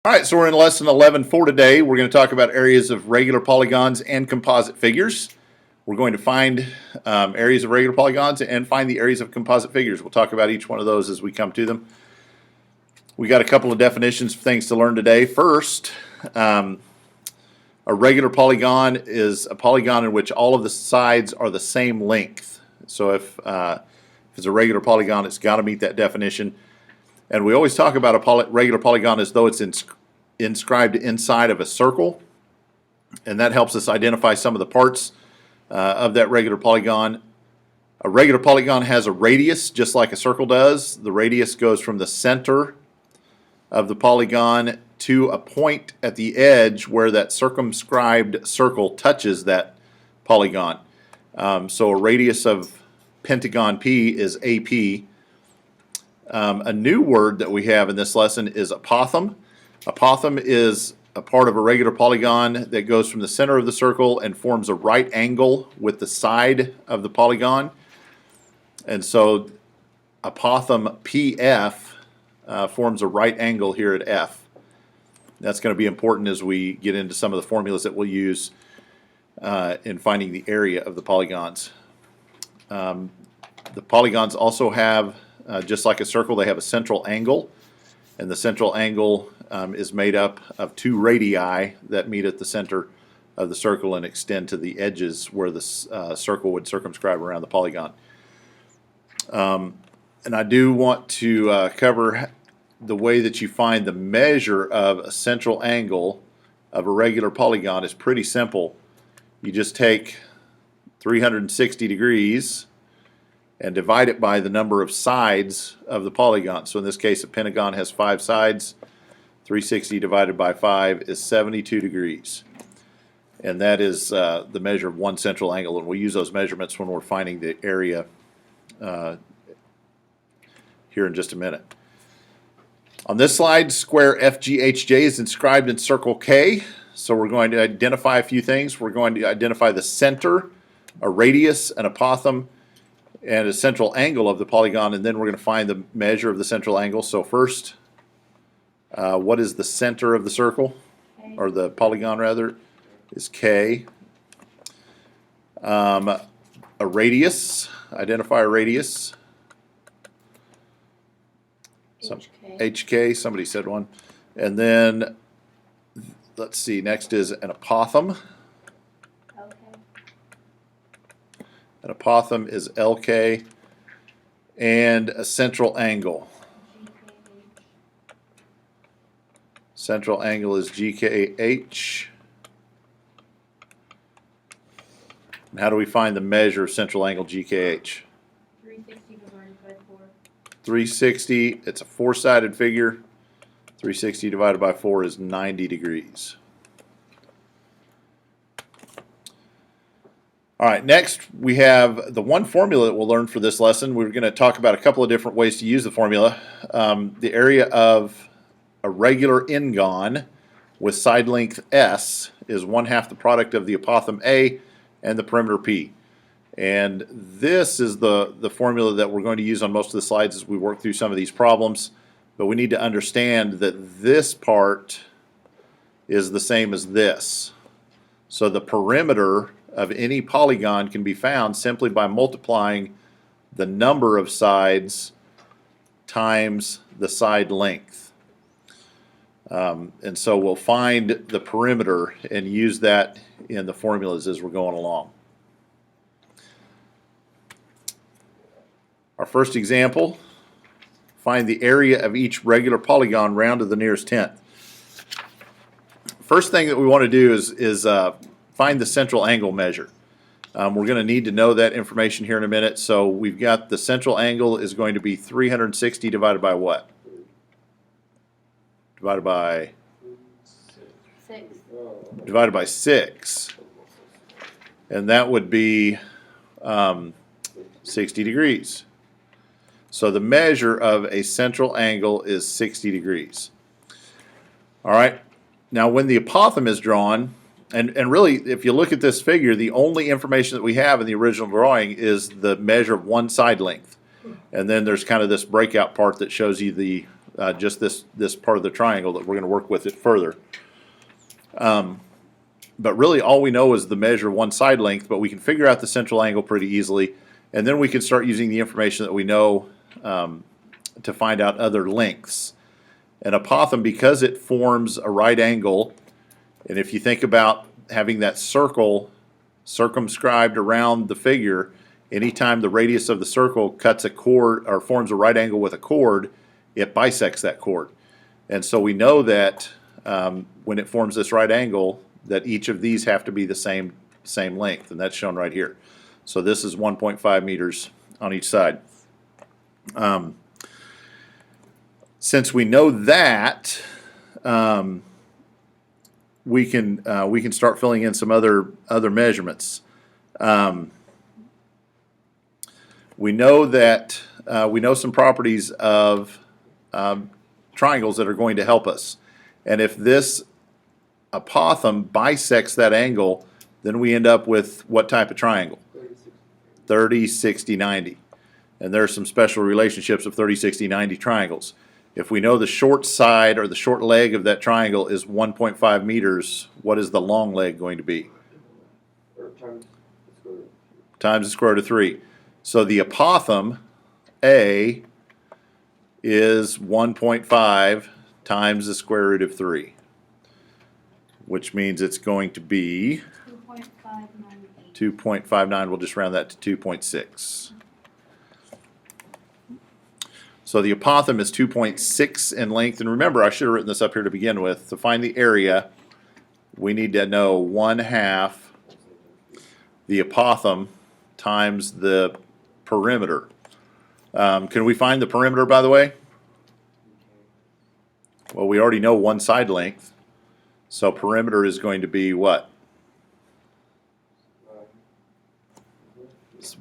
All right, so we're in lesson 11 for today. We're going to talk about areas of regular polygons and composite figures. We're going to find areas of regular polygons and find the areas of composite figures. We'll talk about each one of those as we come to them. We got a couple of definitions of things to learn today. First, a regular polygon is a polygon in which all of the sides are the same length. So if it's a regular polygon, it's got to meet that definition. And we always talk about a regular polygon as though it's inscribed inside of a circle. And that helps us identify some of the parts of that regular polygon. A regular polygon has a radius, just like a circle does. The radius goes from the center of the polygon to a point at the edge where that circumscribed circle touches that polygon. So a radius of pentagon P is AP. A new word that we have in this lesson is apothem. Apothem is a part of a regular polygon that goes from the center of the circle and forms a right angle with the side of the polygon. And so apothem PF forms a right angle here at F. That's going to be important as we get into some of the formulas that we'll use in finding the area of the polygons. The polygons also have just like a circle, they have a central angle, and the central angle is made up of two radii that meet at the center of the circle and extend to the edges where the circle would circumscribe around the polygon. And I do want to cover the way that you find the measure of a central angle of a regular polygon is pretty simple. You just take 360 degrees and divide it by the number of sides of the polygon. So in this case, a pentagon has 5 sides. 360 divided by 5 is 72 degrees. And that is the measure of one central angle. And we'll use those measurements when we're finding the area here in just a minute. On this slide, square FGHJ is inscribed in circle K. So we're going to identify a few things. We're going to identify the center, a radius, an apothem, and a central angle of the polygon, and then we're going to find the measure of the central angle. So first, what is the center of the circle, or the polygon rather, is K. A radius, identify a radius. HK, somebody said one. And then, let's see, next is an apothem. An apothem is LK, and a central angle. Central angle is GKH. And how do we find the measure of central angle GKH? 360 divided by 4. 360, it's a four-sided figure. 360 divided by 4 is 90 degrees. All right, next we have the one formula that we'll learn for this lesson. We're going to talk about a couple of different ways to use the formula. The area of a regular n-gon with side length S is 1/2 the product of the apothem A and the perimeter P. And this is the formula that we're going to use on most of the slides as we work through some of these problems. But we need to understand that this part is the same as this. So the perimeter of any polygon can be found simply by multiplying the number of sides times the side length. And so we'll find the perimeter and use that in the formulas as we're going along. Our first example, find the area of each regular polygon round to the nearest tenth. First thing that we want to do is find the central angle measure. We're going to need to know that information here in a minute. So we've got the central angle is going to be 360 divided by what? Divided by 6. Divided by 6. And that would be 60 degrees. So the measure of a central angle is 60 degrees. All right. Now when the apothem is drawn, and really, if you look at this figure, the only information that we have in the original drawing is the measure of one side length. And then there's kind of this breakout part that shows you the just this part of the triangle that we're going to work with it further. But really all we know is the measure one side length, but we can figure out the central angle pretty easily. And then we can start using the information that we know to find out other lengths. An apothem, because it forms a right angle, and if you think about having that circle circumscribed around the figure, anytime the radius of the circle cuts a chord or forms a right angle with a chord, it bisects that chord. And so we know that when it forms this right angle, that each of these have to be the same length, and that's shown right here. So this is 1.5 meters on each side. Since we know that, we can start filling in some other measurements. We know that we know some properties of triangles that are going to help us, and if this apothem bisects that angle, then we end up with what type of triangle? 30, 60, 90. And there are some special relationships of 30, 60, 90 triangles. If we know the short side or the short leg of that triangle is 1.5 meters, what is the long leg going to be? Times the square root of 3. So the apothem, A, is 1.5 times the square root of 3, which means it's going to be 2.59. We'll just round that to 2.6. So the apothem is 2.6 in length. And remember, I should have written this up here to begin with. To find the area, we need to know 1/2 the apothem times the perimeter. Can we find the perimeter, by the way? Well, we already know one side length. So perimeter is going to be what?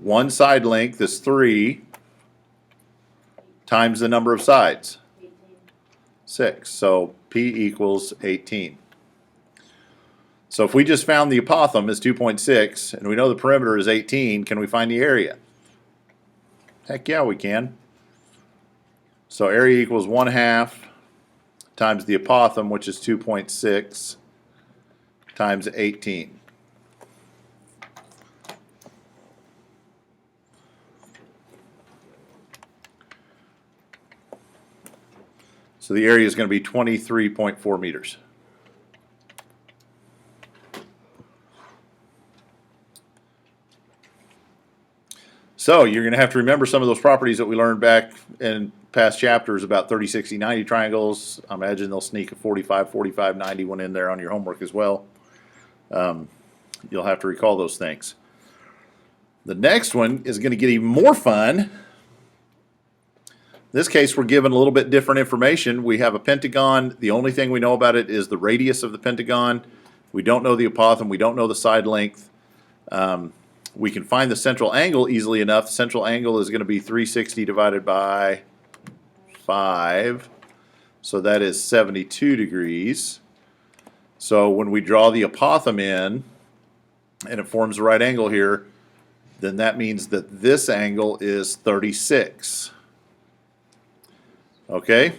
One side length is 3 times the number of sides, 6. So P equals 18. So if we just found the apothem is 2.6 and we know the perimeter is 18, can we find the area? Heck yeah, we can. So area equals 1/2 times the apothem, which is 2.6, times 18. So the area is going to be 23.4 meters. So you're going to have to remember some of those properties that we learned back in past chapters about 30, 60, 90 triangles. I imagine they'll sneak a 45, 45, 90 one in there on your homework as well. You'll have to recall those things. The next one is going to get even more fun. In this case, we're given a little bit different information. We have a pentagon. The only thing we know about it is the radius of the pentagon. We don't know the apothem. We don't know the side length. We can find the central angle easily enough. The central angle is going to be 360 divided by 5. So that is 72 degrees. So when we draw the apothem in, and it forms a right angle here, then that means that this angle is 36. Okay?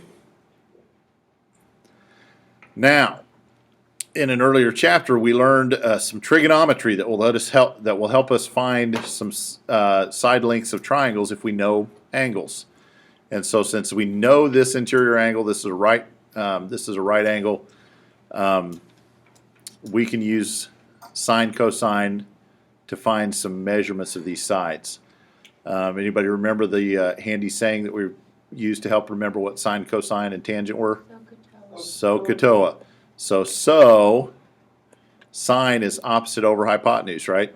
Now, in an earlier chapter, we learned some trigonometry that will help us find some side lengths of triangles if we know angles. And so, since we know this interior angle, this is a right angle, we can use sine cosine to find some measurements of these sides. Anybody remember the handy saying that we used to help remember what sine, cosine, and tangent were? SOHCAHTOA. So sine is opposite over hypotenuse, right?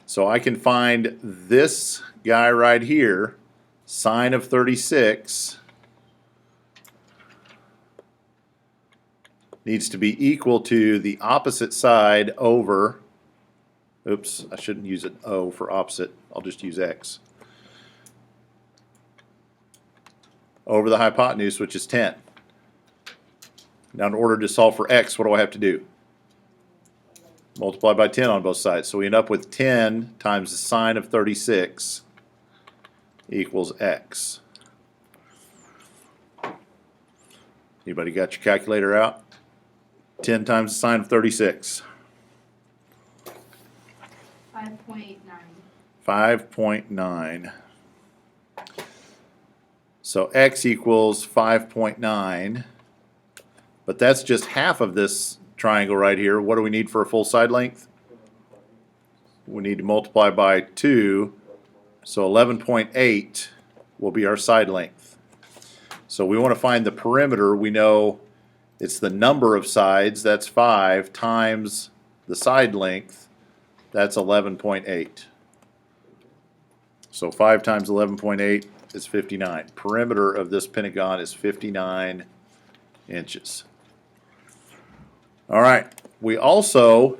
So I can find this guy right here, sine of 36, needs to be equal to the opposite side over, oops, I shouldn't use an O for opposite, I'll just use X, over the hypotenuse, which is 10. Now, in order to solve for x, what do I have to do? Multiply by 10 on both sides. So we end up with 10 times the sine of 36 equals x. Anybody got your calculator out? 10 times the sine of 36. 5.9. 5.9. So x equals 5.9. But that's just half of this triangle right here. What do we need for a full side length? We need to multiply by 2. So 11.8 will be our side length. So we want to find the perimeter. We know it's the number of sides, that's 5, times the side length, that's 11.8. So 5 times 11.8 is 59. Perimeter of this pentagon is 59 inches. All right, we also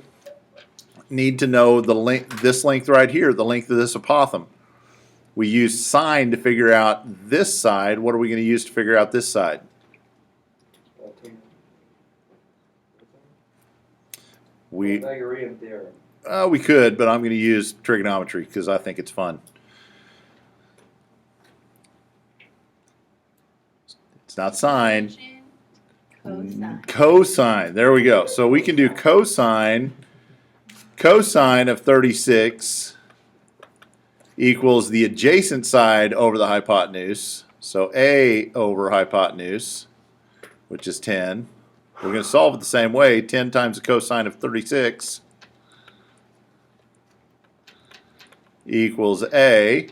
need to know the length, this length right here, the length of this apothem. We use sine to figure out this side. What are we going to use to figure out this side? We could, but I'm going to use trigonometry because I think it's fun. It's not sine. Cosine. Cosine. There we go. So we can do cosine. Cosine of 36 equals the adjacent side over the hypotenuse. So A over hypotenuse, which is 10. We're going to solve it the same way. 10 times the cosine of 36 equals A.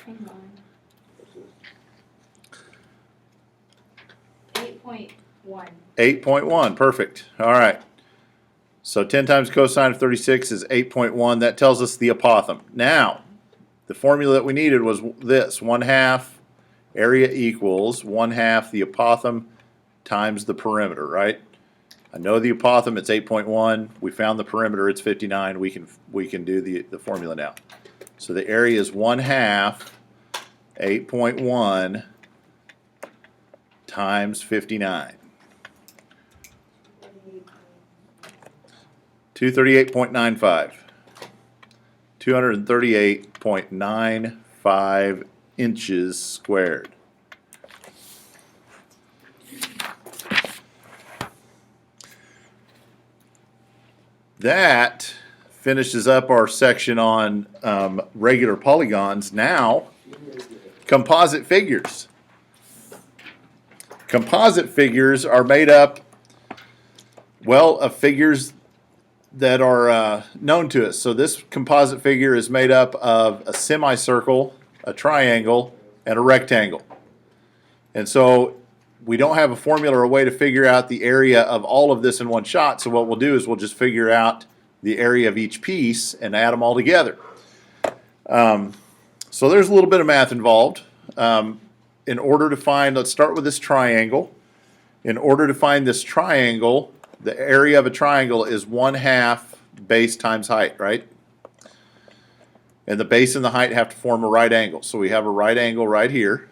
Hang on. 8.1. 8.1. Perfect. All right. So 10 times cosine of 36 is 8.1. That tells us the apothem. Now, the formula that we needed was this. 1/2 area equals 1/2 the apothem times the perimeter, right? I know the apothem, it's 8.1. We found the perimeter, it's 59. We can do the formula now. So the area is 1/2 8.1 times 59. 238.95. 238.95 inches squared. That finishes up our section on regular polygons. Now, composite figures. Composite figures are made up, well, of figures that are known to us. So this composite figure is made up of a semicircle, a triangle, and a rectangle. And so we don't have a formula or a way to figure out the area of all of this in one shot. So what we'll do is we'll just figure out the area of each piece and add them all together. So there's a little bit of math involved. In order to find, let's start with this triangle. In order to find this triangle, the area of a triangle is 1/2 base times height, right? And the base and the height have to form a right angle. So we have a right angle right here.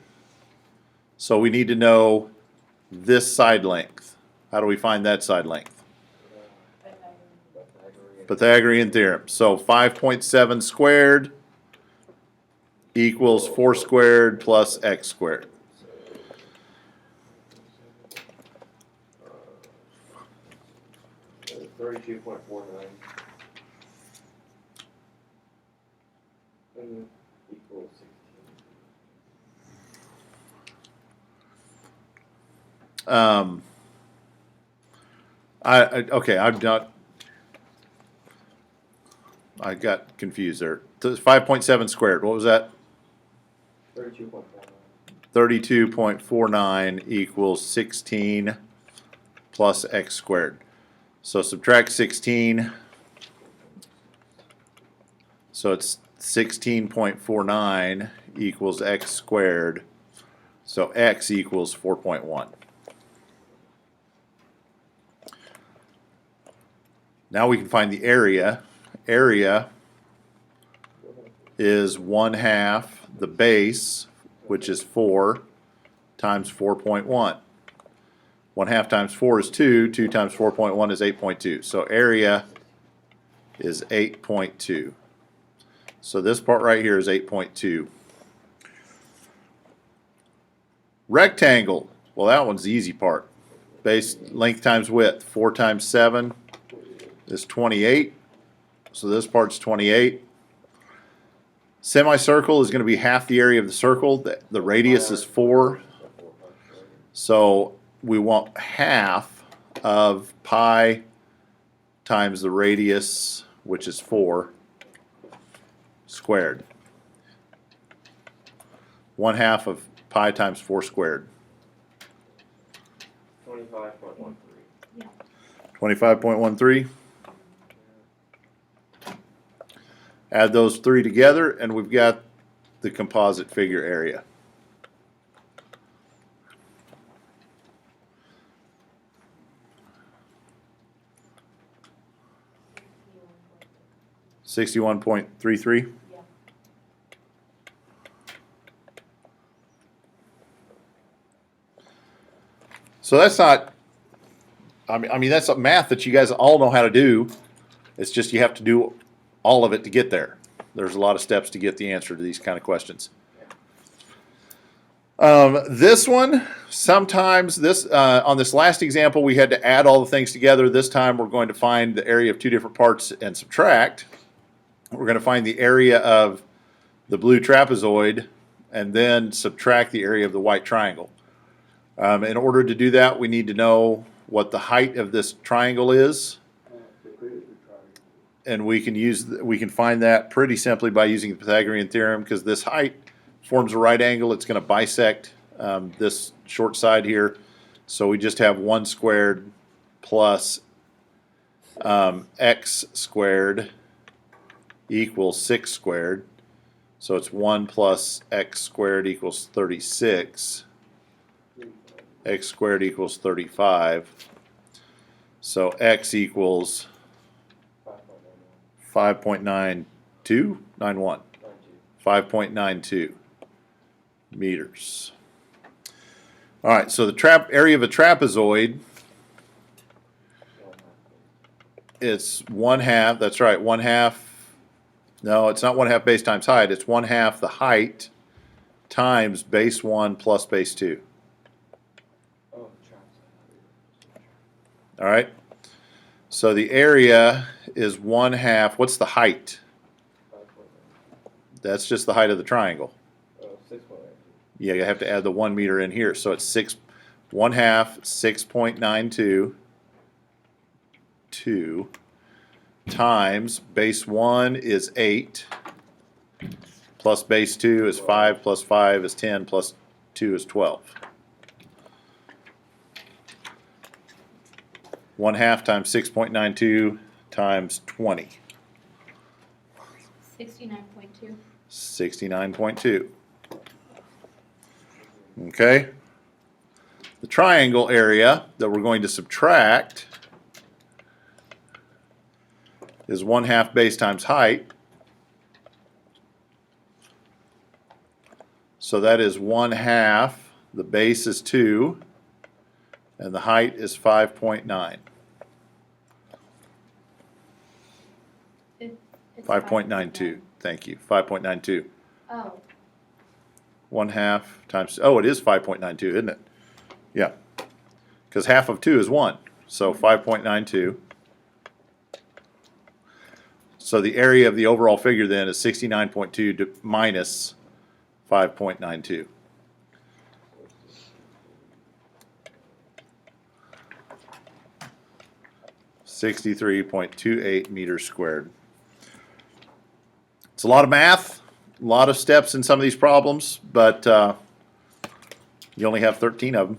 So we need to know this side length. How do we find that side length? Pythagorean theorem. So 5.7 squared equals 4 squared plus x squared. $32.49 equals 16. Okay, I'm not. I got confused there. 5.7 squared. What was that? 32.49. 32.49 equals 16 plus x squared. So subtract 16. So it's 16.49 equals x squared. So x equals 4.1. Now we can find the area. Area is 1/2 the base, which is 4, times 4.1. 1/2 times 4 is 2. 2 times 4.1 is 8.2. So area is 8.2. So this part right here is 8.2. Rectangle. Well, that one's the easy part. Base length times width, 4 times 7 is 28. So this part's 28. Semicircle is going to be half the area of the circle. The radius is 4. So we want half of pi times the radius, which is 4, squared. 1/2 of pi times 4 squared. 25.13. 25.13. Add those three together, and we've got the composite figure area. $61.33. So that's not. I mean that's math that you guys all know how to do. It's just you have to do all of it to get there. There's a lot of steps to get the answer to these kind of questions. This one, sometimes this on this last example, we had to add all the things together. This time we're going to find the area of two different parts and subtract. We're going to find the area of the blue trapezoid and then subtract the area of the white triangle. In order to do that, we need to know what the height of this triangle is. And we can find that pretty simply by using the Pythagorean theorem, because this height forms a right angle. It's going to bisect this short side here. So we just have 1 squared plus x squared equals 6 squared. So it's 1 plus x squared equals 36. X squared equals 35. So x equals 5.92, 91, 5.92 meters. All right, so the area of a trapezoid, it's 1/2. That's right, 1/2. No, it's not 1/2 base times height. It's 1/2 the height times base 1 plus base 2. All right. So the area is 1/2. What's the height? That's just the height of the triangle. 6.92. Yeah, you have to add the 1 meter in here. So it's 1/2, 6.92, 2 times base 1 is 8, plus base 2 is 5, plus 5 is 10, plus 2 is 12. 1/2 times 6.92 times 20. 69.2. 69.2. Okay. The triangle area that we're going to subtract is 1/2 base times height. So that is 1/2. The base is 2. And the height is 5.9. It's 5.92. Thank you. 5.92. Oh, 1/2 times. Oh, it is 5.92, isn't it? Yeah. Because half of 2 is 1. So 5.92. So the area of the overall figure then is 69.2 minus 5.92. 63.28 meters squared. It's a lot of math, a lot of steps in some of these problems, but you only have 13 of them.